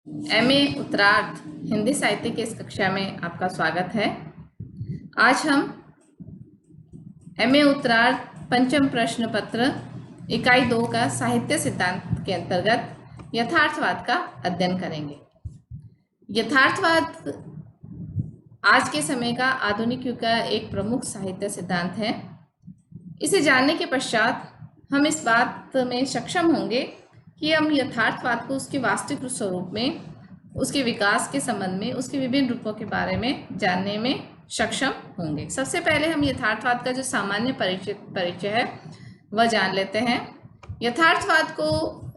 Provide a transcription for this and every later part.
MA उत्तरार्ध हिंदी साहित्य की इस कक्षा में आपका स्वागत है। आज हम एमए उत्तरार्ध पंचम प्रश्न पत्र इकाई 2 का साहित्य सिद्धांत के अंतर्गत यथार्थवाद का अध्ययन करेंगे। यथार्थवाद आज के समय का आधुनिक युग का एक प्रमुख साहित्य सिद्धांत है। इसे जानने के पश्चात हम इस बात में सक्षम होंगे कि हम यथार्थवाद को उसके वास्तविक स्वरूप में, उसके विकास के संबंध में, उसके विभिन्न रूपों के बारे में जानने में सक्षम होंगे। सबसे पहले हम यथार्थवाद का जो सामान्य परिचय है वह जान लेते हैं। यथार्थवाद को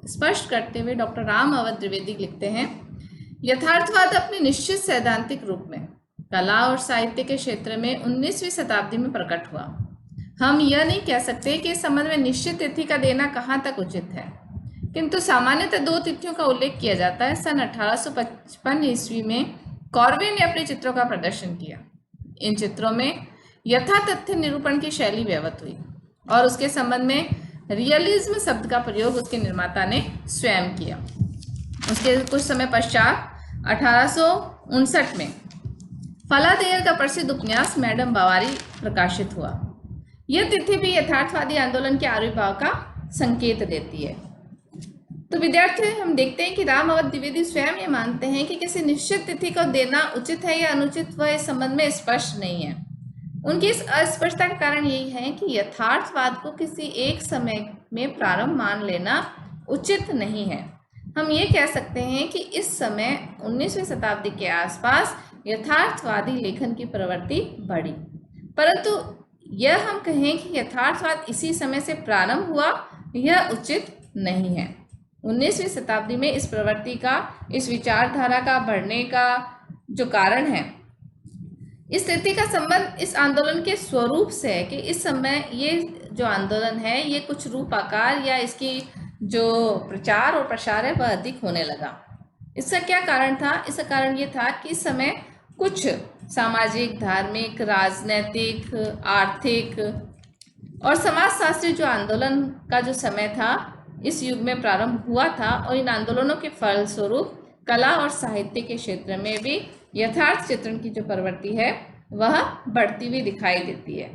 स्पष्ट करते हुए डॉक्टर राम अवध द्विवेदी लिखते हैं, यथार्थवाद अपने निश्चित सैद्धांतिक रूप में कला और साहित्य के क्षेत्र में 19वीं शताब्दी में प्रकट हुआ। हम यह नहीं कह सकते कि इस संबंध में निश्चित तिथि का देना कहाँ तक उचित है, किंतु सामान्यतः दो तिथियों का उल्लेख किया जाता है। सन 1855 ईस्वी में कॉर्वे ने अपने चित्रों का प्रदर्शन किया। इन चित्रों में यथातथ्य निरूपण की शैली व्यवहृत हुई और उसके संबंध में रियलिज्म शब्द का प्रयोग उसके निर्माता ने स्वयं किया। उसके कुछ समय पश्चात 1859 में फलादेयर का प्रसिद्ध उपन्यास मैडम बावारी प्रकाशित हुआ। यह तिथि भी यथार्थवादी आंदोलन के आविर्भाव का संकेत देती है। तो विद्यार्थी, हम देखते हैं कि राम अवध द्विवेदी स्वयं ये मानते हैं कि किसी निश्चित तिथि को देना उचित है या अनुचित, वह इस संबंध में स्पष्ट नहीं है। उनकी इस अस्पष्टता का कारण यही है कि यथार्थवाद को किसी एक समय में प्रारंभ मान लेना उचित नहीं है। हम ये कह सकते हैं कि इस समय 19वीं शताब्दी के आसपास यथार्थवादी लेखन की प्रवृत्ति बढ़ी, परंतु यह हम कहें कि यथार्थवाद इसी समय से प्रारंभ हुआ, यह उचित नहीं है। 19वीं शताब्दी में इस प्रवृत्ति का, इस विचारधारा का बढ़ने का जो कारण है, इस स्थिति का संबंध इस आंदोलन के स्वरूप से है कि इस समय ये जो आंदोलन है ये कुछ रूप आकार या इसकी जो प्रचार और प्रसार है वह अधिक होने लगा। इसका क्या कारण था? इसका कारण ये था कि इस समय कुछ सामाजिक, धार्मिक, राजनैतिक, आर्थिक और समाजशास्त्री जो आंदोलन का जो समय था इस युग में प्रारंभ हुआ था, और इन आंदोलनों के फलस्वरूप कला और साहित्य के क्षेत्र में भी यथार्थ चित्रण की जो प्रवृत्ति है वह बढ़ती हुई दिखाई देती है।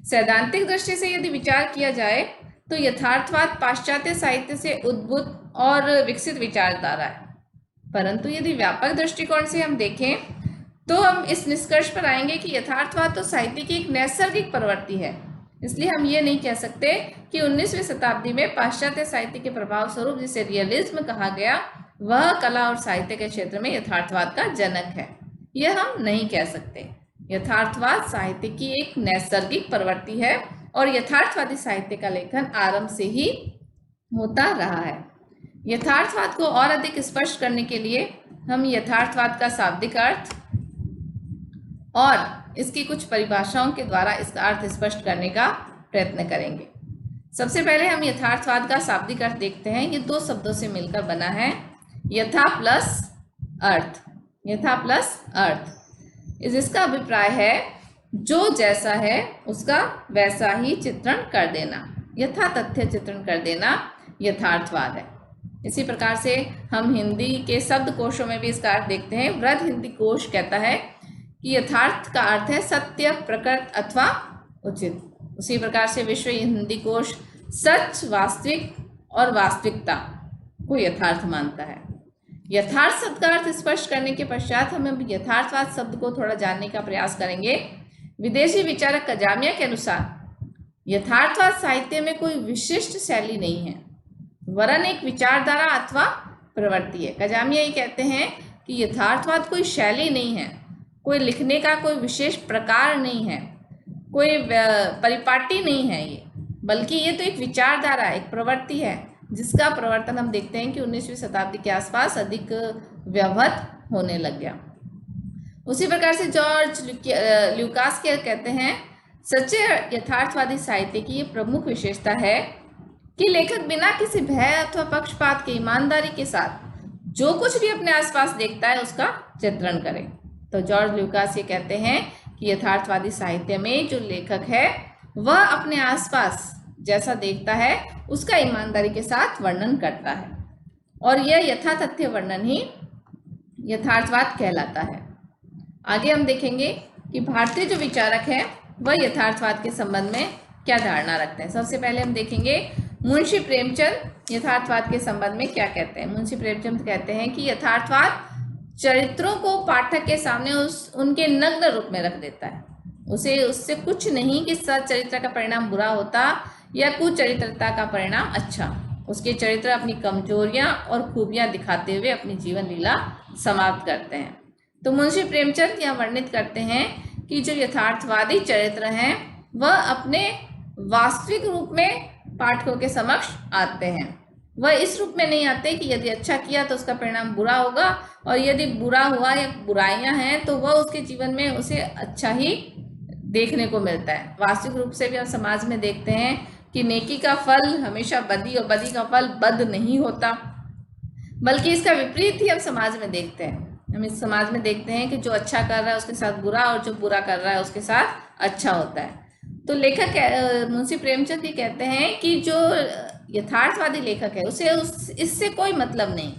सैद्धांतिक दृष्टि से यदि विचार किया जाए तो यथार्थवाद पाश्चात्य साहित्य से उद्भूत और विकसित विचारधारा है, परंतु यदि व्यापक दृष्टिकोण से हम देखें तो हम इस निष्कर्ष पर आएंगे कि यथार्थवाद तो साहित्य की एक नैसर्गिक प्रवृत्ति है। इसलिए हम ये नहीं कह सकते कि 19वीं शताब्दी में पाश्चात्य साहित्य के प्रभाव स्वरूप जिसे रियलिज्म कहा गया वह कला और साहित्य के क्षेत्र में यथार्थवाद का जनक है। यह हम नहीं कह सकते। यथार्थवाद साहित्य की एक नैसर्गिक प्रवृत्ति है और यथार्थवादी साहित्य का लेखन आरंभ से ही होता रहा है। यथार्थवाद को और अधिक स्पष्ट करने के लिए हम यथार्थवाद का शाब्दिक अर्थ और इसकी कुछ परिभाषाओं के द्वारा इसका अर्थ स्पष्ट करने का प्रयत्न करेंगे। सबसे पहले हम यथार्थवाद का शाब्दिक अर्थ देखते हैं। ये दो शब्दों से मिलकर बना है, यथा प्लस अर्थ। यथा प्लस अर्थ, इसका अभिप्राय है जो जैसा है उसका वैसा ही चित्रण कर देना, यथा तथ्य चित्रण कर देना यथार्थवाद है। इसी प्रकार से हम हिंदी के शब्दकोशों में भी इसका अर्थ देखते हैं। वृहद हिंदी कोश कहता है कि यथार्थ का अर्थ है सत्य, प्रकृत अथवा उचित। उसी प्रकार से विश्व हिंदी कोश सच, वास्तविक और वास्तविकता को यथार्थ मानता है। यथार्थ शब्द का अर्थ स्पष्ट करने के पश्चात हम यथार्थवाद शब्द को थोड़ा जानने का प्रयास करेंगे। विदेशी विचारक कजामिया के अनुसार यथार्थवाद साहित्य में कोई विशिष्ट शैली नहीं है, वरन एक विचारधारा अथवा प्रवृत्ति है। कजामिया ये कहते हैं कि यथार्थवाद कोई शैली नहीं है, कोई लिखने का कोई विशेष प्रकार नहीं है, कोई परिपाटी नहीं है ये, बल्कि ये तो एक विचारधारा, एक प्रवृत्ति है जिसका प्रवर्तन हम देखते हैं कि 19वीं शताब्दी के आसपास अधिक व्यवहृत होने लग गया। उसी प्रकार से जॉर्ज ल्यूकास के कहते हैं, सच्चे यथार्थवादी साहित्य की ये प्रमुख विशेषता है कि लेखक बिना किसी भय अथवा पक्षपात के ईमानदारी के साथ जो कुछ भी अपने आसपास देखता है उसका चित्रण करे। तो जॉर्ज ल्यूकास ये कहते हैं कि यथार्थवादी साहित्य में जो लेखक है वह अपने आसपास जैसा देखता है उसका ईमानदारी के साथ वर्णन करता है, और यह यथातथ्य वर्णन ही यथार्थवाद कहलाता है। आगे हम देखेंगे कि भारतीय जो विचारक हैं वह यथार्थवाद के संबंध में क्या धारणा रखते हैं। सबसे पहले हम देखेंगे मुंशी प्रेमचंद यथार्थवाद के संबंध में क्या कहते हैं। मुंशी प्रेमचंद कहते हैं कि यथार्थवाद चरित्रों को पाठक के सामने उनके नग्न रूप में रख देता है। उसे उससे कुछ नहीं कि सच्चरित्र का परिणाम बुरा होता या कुचरित्रता का परिणाम अच्छा। उसके चरित्र अपनी कमजोरियां और खूबियां दिखाते हुए अपनी जीवन लीला समाप्त करते हैं। तो मुंशी प्रेमचंद यह वर्णित करते हैं कि जो यथार्थवादी चरित्र हैं वह अपने वास्तविक रूप में पाठकों के समक्ष आते हैं। वह इस रूप में नहीं आते कि यदि अच्छा किया तो उसका परिणाम बुरा होगा और यदि बुरा हुआ या बुराइयां हैं तो वह उसके जीवन में उसे अच्छा ही देखने को मिलता है। वास्तविक रूप से भी हम समाज में देखते हैं कि नेकी का फल हमेशा बदी और बदी का फल बद नहीं होता, बल्कि इसका विपरीत ही हम समाज में देखते हैं। हम इस समाज में देखते हैं कि जो अच्छा कर रहा है उसके साथ बुरा और जो बुरा कर रहा है उसके साथ अच्छा होता है। तो लेखक मुंशी प्रेमचंद ये कहते हैं कि जो यथार्थवादी लेखक है उसे इससे कोई मतलब नहीं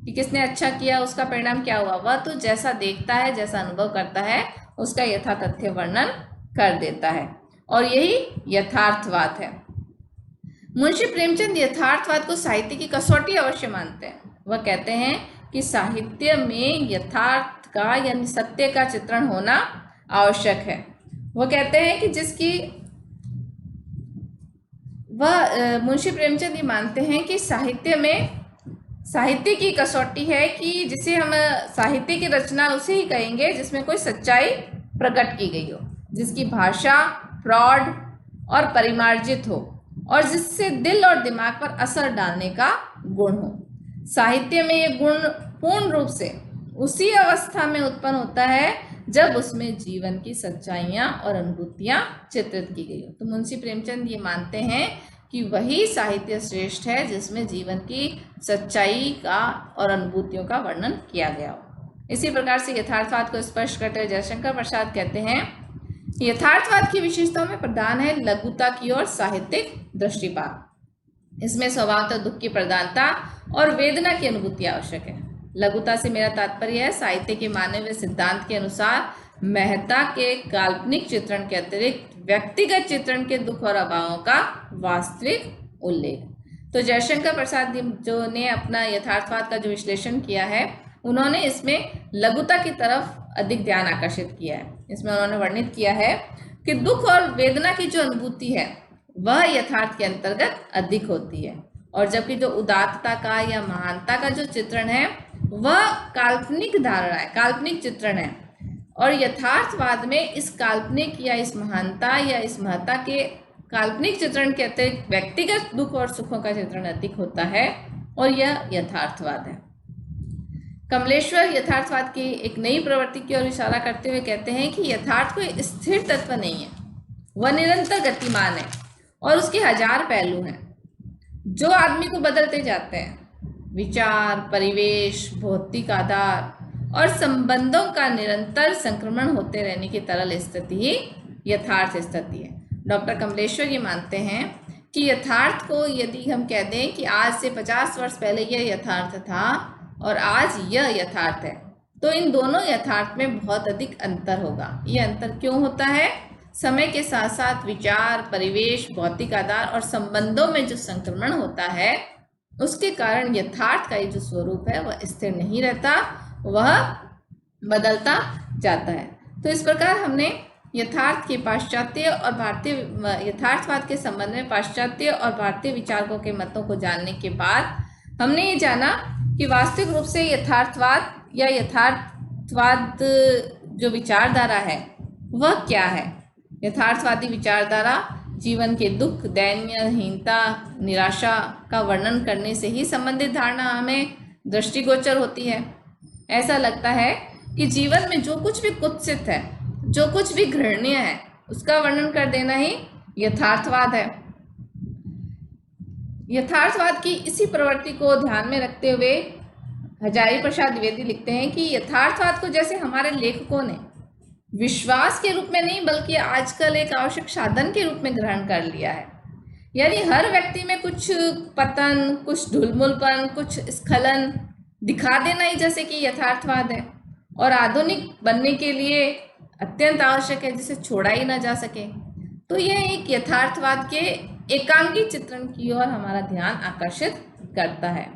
कि किसने अच्छा किया उसका परिणाम क्या हुआ। वह तो जैसा देखता है, जैसा अनुभव करता है, उसका यथातथ्य वर्णन कर देता है और यही यथार्थवाद है। मुंशी प्रेमचंद यथार्थवाद को साहित्य की कसौटी अवश्य मानते हैं। वह कहते हैं कि साहित्य में यथार्थ का यानी सत्य का चित्रण होना आवश्यक है। वह कहते हैं कि मुंशी प्रेमचंद ये मानते हैं कि साहित्य की कसौटी है कि जिसे हम साहित्य की रचना उसे ही कहेंगे जिसमें कोई सच्चाई प्रकट की गई हो, जिसकी भाषा प्रौढ़ और परिमार्जित हो और जिससे दिल और दिमाग पर असर डालने का गुण हो। साहित्य में ये गुण पूर्ण रूप से उसी अवस्था में उत्पन्न होता है जब उसमें जीवन की सच्चाइयाँ और अनुभूतियाँ चित्रित की गई हो। तो मुंशी प्रेमचंद ये मानते हैं कि वही साहित्य श्रेष्ठ है जिसमें जीवन की सच्चाई का और अनुभूतियों का वर्णन किया गया हो। इसी प्रकार से यथार्थवाद को स्पष्ट करते हुए जयशंकर प्रसाद कहते हैं, यथार्थवाद की विशेषताओं में प्रधान है लघुता की ओर साहित्यिक दृष्टिपात। इसमें स्वभावतः दुख की प्रधानता और वेदना की अनुभूति आवश्यक है। लघुता से मेरा तात्पर्य है साहित्य के माने हुए सिद्धांत के अनुसार मेहता के काल्पनिक चित्रण के अतिरिक्त व्यक्तिगत चित्रण के दुख और अभावों का वास्तविक उल्लेख। तो जयशंकर प्रसाद जो ने अपना यथार्थवाद का जो विश्लेषण किया है उन्होंने इसमें लघुता की तरफ अधिक ध्यान आकर्षित किया है। इसमें उन्होंने वर्णित किया है कि दुख और वेदना की जो अनुभूति है वह यथार्थ के अंतर्गत अधिक होती है और जबकि जो उदात्तता का या महानता का जो चित्रण है वह काल्पनिक धारणा है, काल्पनिक चित्रण है और यथार्थवाद में इस काल्पनिक या इस महानता या इस महत्ता के काल्पनिक चित्रण के अतिरिक्त व्यक्तिगत दुख और सुखों का चित्रण अधिक होता है और यह यथार्थवाद है। कमलेश्वर यथार्थवाद की एक नई प्रवृत्ति की ओर इशारा करते हुए कहते हैं कि यथार्थ कोई स्थिर तत्व नहीं है, वह निरंतर गतिमान है और उसके हजार पहलू हैं जो आदमी को बदलते जाते हैं। विचार, परिवेश, भौतिक आधार और संबंधों का निरंतर संक्रमण होते रहने की तरल स्थिति ही यथार्थ स्थिति है। डॉक्टर कमलेश्वर ये मानते हैं कि यथार्थ को यदि हम कह दें कि आज से 50 वर्ष पहले यह यथार्थ था और आज यह यथार्थ है, तो इन दोनों यथार्थ में बहुत अधिक अंतर होगा। यह अंतर क्यों होता है? समय के साथ साथ विचार, परिवेश, भौतिक आधार और संबंधों में जो संक्रमण होता है उसके कारण यथार्थ का ये जो स्वरूप है वह स्थिर नहीं रहता, वह बदलता जाता है। तो इस प्रकार हमने यथार्थ के पाश्चात्य और भारतीय यथार्थवाद के संबंध में पाश्चात्य और भारतीय विचारकों के मतों को जानने के बाद हमने ये जाना कि वास्तविक रूप से यथार्थवाद या यथार्थवाद जो विचारधारा है वह क्या है। यथार्थवादी विचारधारा जीवन के दुख, दैन्यहीनता, निराशा का वर्णन करने से ही संबंधित धारणा हमें दृष्टिगोचर होती है। ऐसा लगता है कि जीवन में जो कुछ भी कुत्सित है, जो कुछ भी घृण्य है, उसका वर्णन कर देना ही यथार्थवाद है। यथार्थवाद की इसी प्रवृत्ति को ध्यान में रखते हुए हजारी प्रसाद द्विवेदी लिखते हैं कि यथार्थवाद को जैसे हमारे लेखकों ने विश्वास के रूप में नहीं बल्कि आजकल एक आवश्यक साधन के रूप में ग्रहण कर लिया है। यानी हर व्यक्ति में कुछ पतन, कुछ ढुलमुलपन, कुछ स्खलन दिखा देना ही जैसे कि यथार्थवाद है, और आधुनिक बनने के लिए अत्यंत आवश्यक है, जिसे छोड़ा ही ना जा सके। तो यह एक यथार्थवाद के एकांकी चित्रण की ओर हमारा ध्यान आकर्षित करता है।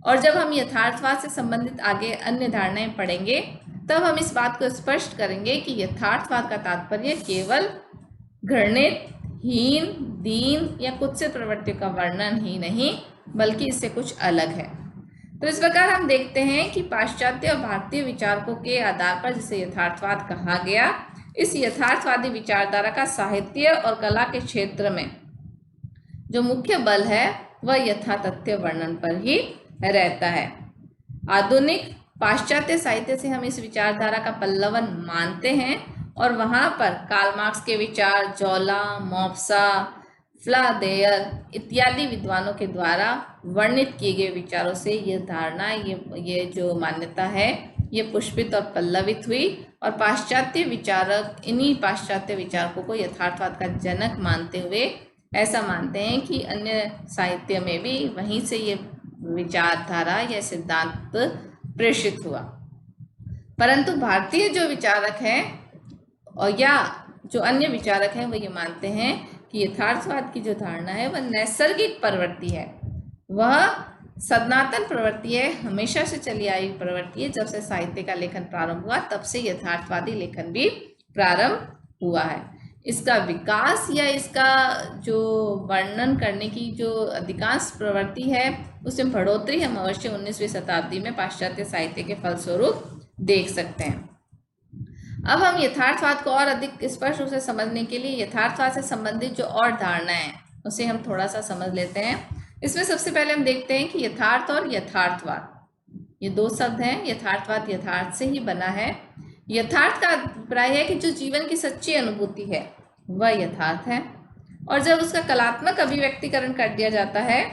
और जब हम यथार्थवाद से संबंधित आगे अन्य धारणाएं पढ़ेंगे, तब हम इस बात को स्पष्ट करेंगे कि यथार्थवाद का तात्पर्य केवल घृणित, हीन, दीन या कुत्सित प्रवृत्तियों का वर्णन ही नहीं, बल्कि इससे कुछ अलग है। तो इस प्रकार हम देखते हैं कि पाश्चात्य और भारतीय विचारकों के आधार पर जिसे यथार्थवाद कहा गया, इस यथार्थवादी विचारधारा का साहित्य और कला के क्षेत्र में जो मुख्य बल है वह यथातथ्य वर्णन पर ही रहता है। आधुनिक पाश्चात्य साहित्य से हम इस विचारधारा का पल्लवन मानते हैं, और वहां पर कार्ल मार्क्स के विचार, जोला, मॉप्सा, फ्लादेयर इत्यादि विद्वानों के द्वारा वर्णित किए गए विचारों से ये धारणा, ये जो मान्यता है, ये पुष्पित और पल्लवित हुई। और पाश्चात्य विचारक इन्हीं पाश्चात्य विचारकों को यथार्थवाद का जनक मानते हुए ऐसा मानते हैं कि अन्य साहित्य में भी वहीं से ये विचारधारा या सिद्धांत प्रेषित हुआ। परंतु भारतीय जो विचारक हैं और या जो अन्य विचारक हैं, वो ये मानते हैं कि यथार्थवाद की जो धारणा है वह नैसर्गिक प्रवृत्ति है, वह सनातन प्रवृत्ति है, हमेशा से चली आई प्रवृत्ति है। जब से साहित्य का लेखन प्रारंभ हुआ, तब से यथार्थवादी लेखन भी प्रारंभ हुआ है। इसका विकास या इसका जो वर्णन करने की जो अधिकांश प्रवृत्ति है, उसमें बढ़ोतरी हम अवश्य 19वीं शताब्दी में पाश्चात्य साहित्य के फलस्वरूप देख सकते हैं। अब हम यथार्थवाद को और अधिक स्पष्ट रूप से समझने के लिए यथार्थवाद से संबंधित जो और धारणाएं हैं उसे हम थोड़ा सा समझ लेते हैं। इसमें सबसे पहले हम देखते हैं कि यथार्थ और यथार्थवाद, ये दो शब्द हैं। यथार्थवाद यथार्थ से ही बना है। यथार्थ का अभिप्राय है कि जो जीवन की सच्ची अनुभूति है वह यथार्थ है, और जब उसका कलात्मक अभिव्यक्तिकरण कर दिया जाता है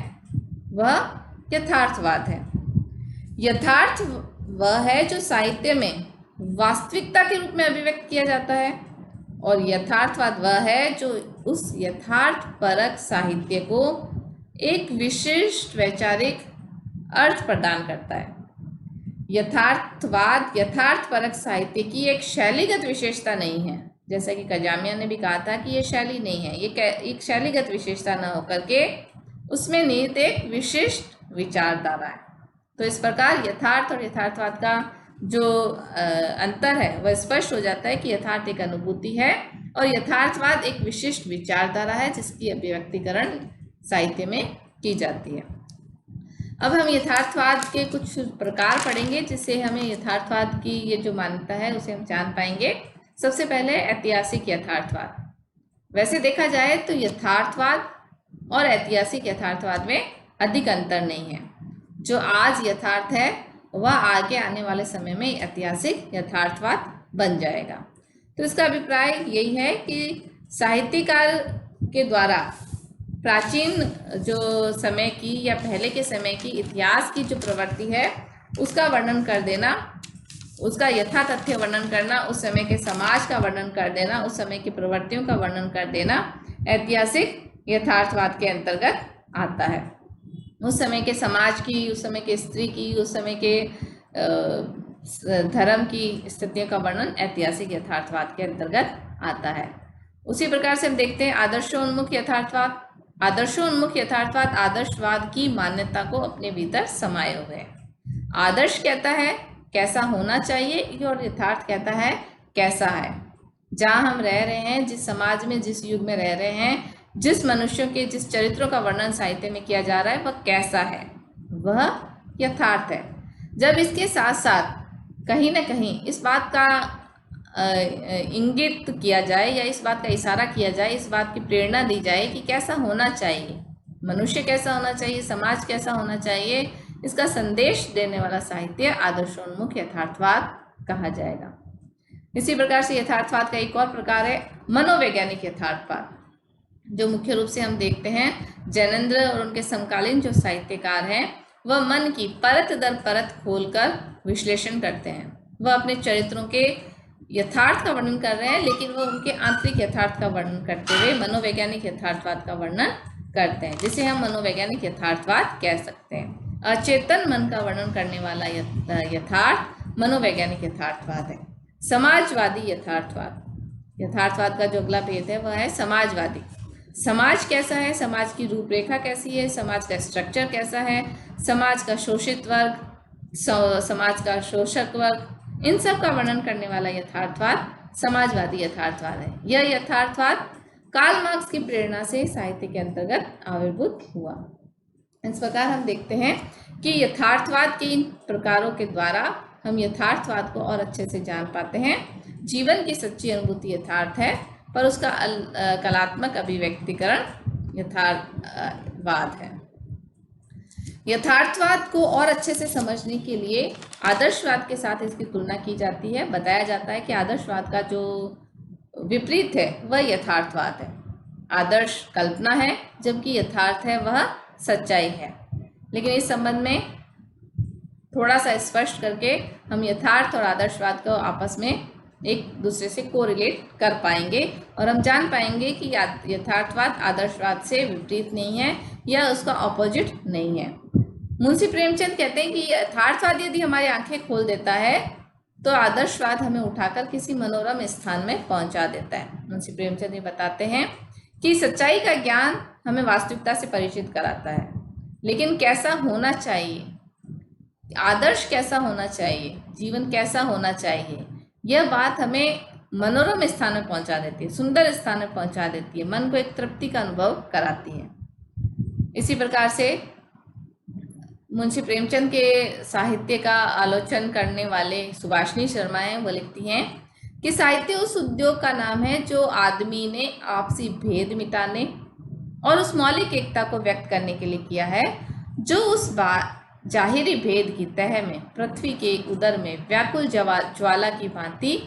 वह यथार्थवाद है। यथार्थ वह है जो साहित्य में वास्तविकता के रूप में अभिव्यक्त किया जाता है, और यथार्थवाद वह है जो उस यथार्थ परक साहित्य को एक विशिष्ट वैचारिक अर्थ प्रदान करता है। यथार्थवाद यथार्थ परक साहित्य की एक शैलीगत विशेषता नहीं है, जैसा कि कजामिया ने भी कहा था कि ये शैली नहीं है, ये एक शैलीगत विशेषता न होकर के उसमें निहित एक विशिष्ट विचारधारा है। तो इस प्रकार यथार्थ और यथार्थवाद का जो अंतर है वह स्पष्ट हो जाता है कि यथार्थ एक अनुभूति है और यथार्थवाद एक विशिष्ट विचारधारा है जिसकी अभिव्यक्तिकरण साहित्य में की जाती है। अब हम यथार्थवाद के कुछ प्रकार पढ़ेंगे जिससे हमें यथार्थवाद की ये जो मान्यता है उसे हम जान पाएंगे। सबसे पहले ऐतिहासिक यथार्थवाद। वैसे देखा जाए तो यथार्थवाद और ऐतिहासिक यथार्थवाद में अधिक अंतर नहीं है। जो आज यथार्थ है वह आगे आने वाले समय में ऐतिहासिक यथार्थवाद बन जाएगा। तो इसका अभिप्राय यही है कि साहित्यकार के द्वारा प्राचीन जो समय की या पहले के समय की इतिहास की जो प्रवृत्ति है उसका वर्णन कर देना, उसका यथातथ्य वर्णन करना, उस समय के समाज का वर्णन कर देना, उस समय की प्रवृत्तियों का वर्णन कर देना ऐतिहासिक यथार्थवाद के अंतर्गत आता है। उस समय के समाज की, उस समय के स्त्री की, उस समय के धर्म की स्थितियों का वर्णन ऐतिहासिक यथार्थवाद के अंतर्गत आता है। उसी प्रकार से हम देखते हैं आदर्शोन्मुख यथार्थवाद। आदर्शोन्मुख यथार्थवाद आदर्शवाद की मान्यता को अपने भीतर समाये हुए है। आदर्श कहता है कैसा होना चाहिए और यथार्थ कहता है कैसा है। जहाँ हम रह रहे हैं, जिस समाज में, जिस युग में रह रहे हैं, जिस मनुष्यों के जिस चरित्रों का वर्णन साहित्य में किया जा रहा है वह कैसा है, वह यथार्थ है। जब इसके साथ साथ कहीं ना कहीं इस बात का इंगित किया जाए या इस बात का इशारा किया जाए, इस बात की प्रेरणा दी जाए कि कैसा होना चाहिए, मनुष्य कैसा होना चाहिए, समाज कैसा होना चाहिए, इसका संदेश देने वाला साहित्य आदर्शोन्मुख यथार्थवाद कहा जाएगा। इसी प्रकार से यथार्थवाद का एक और प्रकार है मनोवैज्ञानिक यथार्थवाद, जो मुख्य रूप से हम देखते हैं जैनेन्द्र और उनके समकालीन जो साहित्यकार हैं वह मन की परत दर परत खोलकर विश्लेषण करते हैं। वह अपने चरित्रों के यथार्थ का वर्णन कर रहे हैं, लेकिन वह उनके आंतरिक यथार्थ का वर्णन करते हुए मनोवैज्ञानिक यथार्थवाद का वर्णन करते हैं, जिसे हम मनोवैज्ञानिक यथार्थवाद कह सकते हैं। अचेतन मन का वर्णन करने वाला यथार्थ मनोवैज्ञानिक यथार्थवाद है। समाजवादी यथार्थवाद, यथार्थवाद का जो अगला भेद है वह है समाजवादी। समाज कैसा है, समाज की रूपरेखा कैसी है, समाज का स्ट्रक्चर कैसा है, समाज का शोषित वर्ग, समाज का शोषक वर्ग, इन सब का वर्णन करने वाला यथार्थवाद समाजवादी यथार्थवाद है। यह यथार्थवाद कार्ल मार्क्स की प्रेरणा से साहित्य के अंतर्गत आविर्भूत हुआ। इस प्रकार हम देखते हैं कि यथार्थवाद के इन प्रकारों के द्वारा हम यथार्थवाद को और अच्छे से जान पाते हैं। जीवन की सच्ची अनुभूति यथार्थ है, पर उसका कलात्मक अभिव्यक्तिकरण यथार्थवाद है। यथार्थवाद को और अच्छे से समझने के लिए आदर्शवाद के साथ इसकी तुलना की जाती है। बताया जाता है कि आदर्शवाद का जो विपरीत है वह यथार्थवाद है। आदर्श कल्पना है, जबकि यथार्थ है वह सच्चाई है। लेकिन इस संबंध में थोड़ा सा स्पष्ट करके हम यथार्थ और आदर्शवाद को आपस में एक दूसरे से कोरिलेट कर पाएंगे और हम जान पाएंगे कि यथार्थवाद आदर्शवाद से विपरीत नहीं है या उसका ऑपोजिट नहीं है। मुंशी प्रेमचंद कहते हैं कि यथार्थवाद यदि हमारी आंखें खोल देता है तो आदर्शवाद हमें उठाकर किसी मनोरम स्थान में पहुंचा देता है। मुंशी प्रेमचंद ये बताते हैं कि सच्चाई का ज्ञान हमें वास्तविकता से परिचित कराता है, लेकिन कैसा होना चाहिए, आदर्श कैसा होना चाहिए, जीवन कैसा होना चाहिए, यह बात हमें मनोरम स्थान में पहुंचा देती है, सुंदर स्थान में पहुंचा देती है, मन को एक तृप्ति का अनुभव कराती है। इसी प्रकार से मुंशी प्रेमचंद के साहित्य का आलोचन करने वाले सुभाषिनी शर्मा हैं, वो लिखती हैं कि साहित्य उस उद्योग का नाम है जो आदमी ने आपसी भेद मिटाने और उस मौलिक एकता को व्यक्त करने के लिए किया है, जो उस जाहिरी भेद की तह में पृथ्वी के एक उदर में व्याकुल ज्वाला की भांति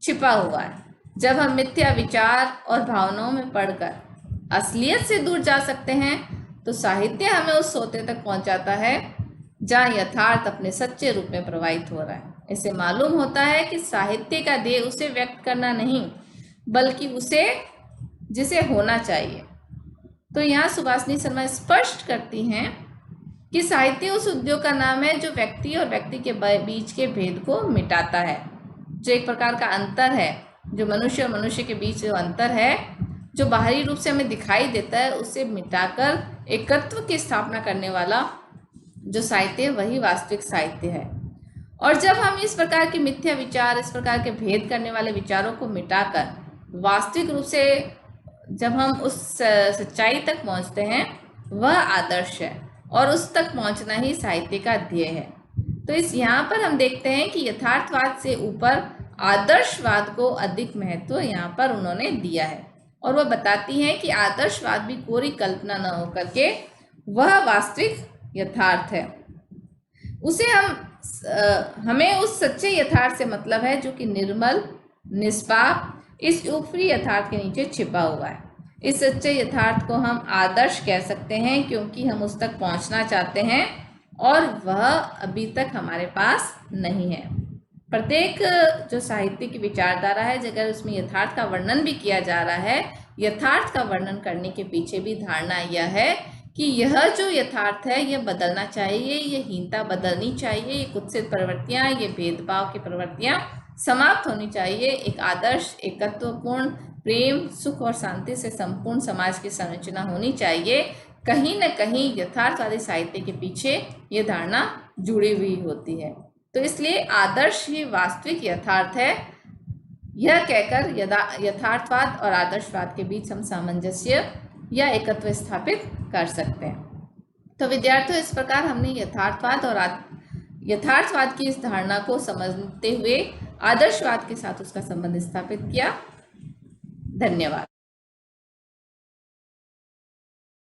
छिपा हुआ है। जब हम मिथ्या विचार और भावनाओं में पड़कर असलियत से दूर जा सकते हैं तो साहित्य हमें उस सोते तक पहुंचाता है जहाँ यथार्थ अपने सच्चे रूप में प्रवाहित हो रहा है। इससे मालूम होता है कि साहित्य का ध्येय उसे व्यक्त करना नहीं, बल्कि उसे जिसे होना चाहिए। तो यहाँ सुभाषिनी शर्मा स्पष्ट करती हैं कि साहित्य उस उद्योग का नाम है जो व्यक्ति और व्यक्ति के बीच के भेद को मिटाता है। जो एक प्रकार का अंतर है, जो मनुष्य और मनुष्य के बीच जो अंतर है, जो बाहरी रूप से हमें दिखाई देता है, उसे मिटाकर एकत्व की स्थापना करने वाला जो साहित्य है वही वास्तविक साहित्य है। और जब हम इस प्रकार के मिथ्या विचार, इस प्रकार के भेद करने वाले विचारों को मिटाकर वास्तविक रूप से जब हम उस सच्चाई तक पहुंचते हैं, वह आदर्श है और उस तक पहुंचना ही साहित्य का ध्येय है। तो इस यहाँ पर हम देखते हैं कि यथार्थवाद से ऊपर आदर्शवाद को अधिक महत्व यहाँ पर उन्होंने दिया है और वह बताती हैं कि आदर्शवाद भी कोरी कल्पना न होकर के वह वास्तविक यथार्थ है। उसे हमें उस सच्चे यथार्थ से मतलब है जो कि निर्मल, निष्पाप, इस ऊपरी यथार्थ के नीचे छिपा हुआ है। इस सच्चे यथार्थ को हम आदर्श कह सकते हैं क्योंकि हम उस तक पहुंचना चाहते हैं और वह अभी तक हमारे पास नहीं है। प्रत्येक जो साहित्य की विचारधारा है, अगर उसमें यथार्थ का वर्णन भी किया जा रहा है, यथार्थ का वर्णन करने के पीछे भी धारणा यह है कि यह जो यथार्थ है यह बदलना चाहिए, ये हीनता बदलनी चाहिए, ये कुत्सित प्रवृत्तियाँ, ये भेदभाव की प्रवृत्तियाँ समाप्त होनी चाहिए। एक आदर्श, एकत्वपूर्ण, प्रेम, सुख और शांति से संपूर्ण समाज की संरचना होनी चाहिए। कहीं न कहीं यथार्थवादी साहित्य के पीछे ये धारणा जुड़ी हुई होती है। तो इसलिए आदर्श ही वास्तविक यथार्थ है, यह कहकर यथार्थवाद और आदर्शवाद के बीच हम सामंजस्य या एकत्व स्थापित कर सकते हैं। तो विद्यार्थियों, इस प्रकार हमने यथार्थवाद और यथार्थवाद की इस धारणा को समझते हुए आदर्शवाद के साथ उसका संबंध स्थापित किया। धन्यवाद।